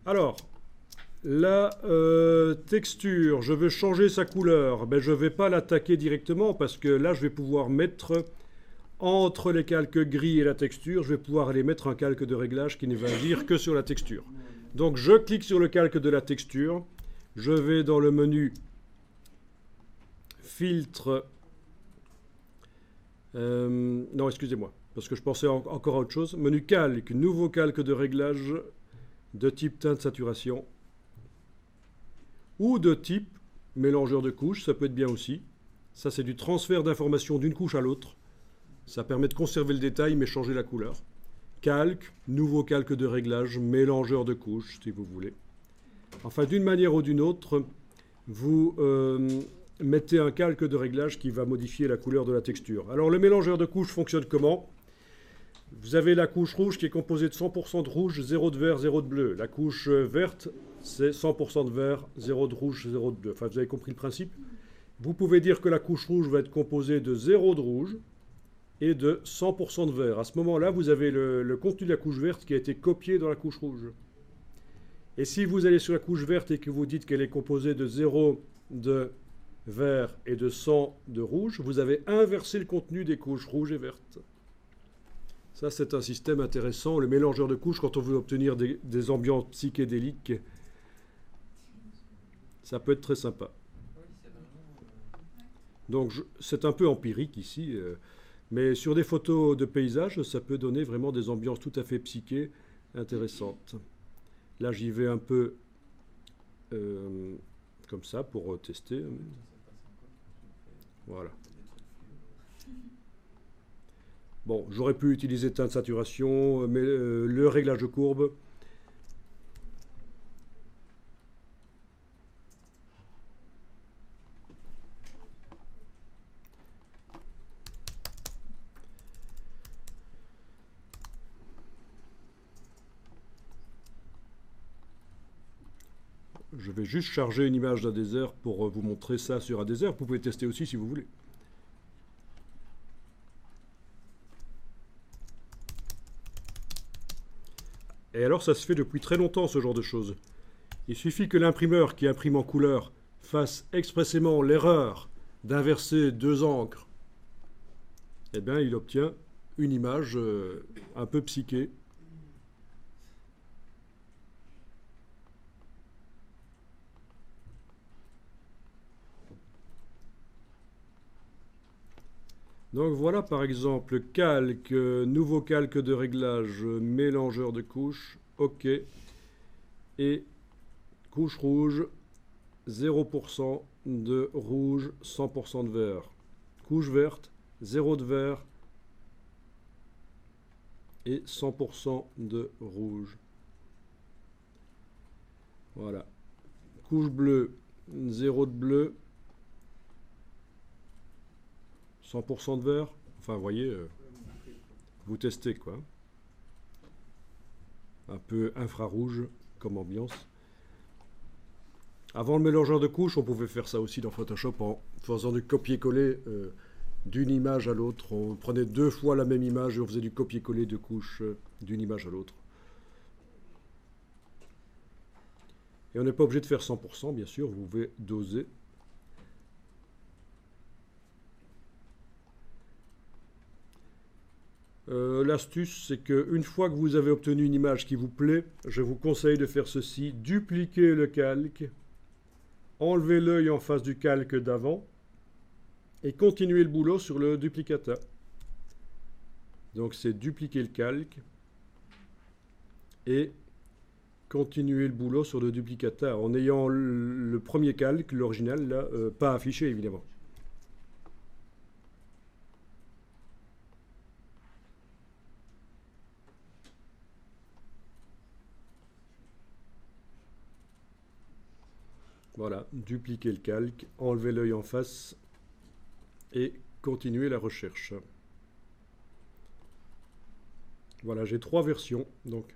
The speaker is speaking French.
Alors, la texture, je veux changer sa couleur. Ben, je ne vais pas l'attaquer directement parce que là, je vais pouvoir mettre entre les calques gris et la texture, je vais pouvoir aller mettre un calque de réglage qui ne va agir que sur la texture. Donc, je clique sur le calque de la texture. Je vais dans le menu filtre. Non, excusez-moi, parce que je pensais encore à autre chose. Menu calque, nouveau calque de réglage de type teinte saturation ou de type mélangeur de couches, ça peut être bien aussi. Ça, c'est du transfert d'informations d'une couche à l'autre. Ça permet de conserver le détail mais changer la couleur. Calque, nouveau calque de réglage, mélangeur de couches, si vous voulez. Enfin, d'une manière ou d'une autre, vous mettez un calque de réglage qui va modifier la couleur de la texture. Alors, le mélangeur de couches fonctionne comment? Vous avez la couche rouge qui est composée de 100% de rouge, 0 de vert, 0 de bleu. La couche verte, c'est 100% de vert, 0 de rouge, 0 de bleu. Enfin, vous avez compris le principe. Vous pouvez dire que la couche rouge va être composée de 0 de rouge et de 100% de vert. À ce moment-là, vous avez le contenu de la couche verte qui a été copié dans la couche rouge. Et si vous allez sur la couche verte et que vous dites qu'elle est composée de 0 de vert et de 100 de rouge, vous avez inversé le contenu des couches rouges et vertes. Ça, c'est un système intéressant. Le mélangeur de couches, quand on veut obtenir des ambiances psychédéliques, ça peut être très sympa. Donc, c'est un peu empirique ici, mais sur des photos de paysages, ça peut donner vraiment des ambiances tout à fait psychées intéressantes. Là, j'y vais un peu comme ça pour tester. Voilà. Bon, j'aurais pu utiliser teinte saturation, mais le réglage de courbe. Je vais juste charger une image d'un désert pour vous montrer ça sur un désert. Vous pouvez tester aussi si vous voulez. Et alors, ça se fait depuis très longtemps, ce genre de choses. Il suffit que l'imprimeur qui imprime en couleur fasse expressément l'erreur d'inverser deux encres. Eh bien, il obtient une image un peu psyché. Donc voilà par exemple calque, nouveau calque de réglage, mélangeur de couches, OK. Et couche rouge, 0% de rouge, 100% de vert. Couche verte, 0 de vert et 100% de rouge. Voilà. Couche bleue, 0 de bleu, 100% de vert. Enfin, vous voyez, vous testez quoi. Un peu infrarouge comme ambiance. Avant le mélangeur de couches, on pouvait faire ça aussi dans Photoshop en faisant du copier-coller d'une image à l'autre. On prenait deux fois la même image et on faisait du copier-coller de couches d'une image à l'autre. Et on n'est pas obligé de faire 100%, bien sûr, vous pouvez doser. L'astuce, c'est qu'une fois que vous avez obtenu une image qui vous plaît, je vous conseille de faire ceci. Dupliquer le calque, enlever l'œil en face du calque d'avant et continuer le boulot sur le duplicata. Donc c'est dupliquer le calque et continuer le boulot sur le duplicata en ayant le premier calque, l'original, là, pas affiché évidemment. Voilà, dupliquer le calque, enlever l'œil en face et continuer la recherche. Voilà, j'ai trois versions. Donc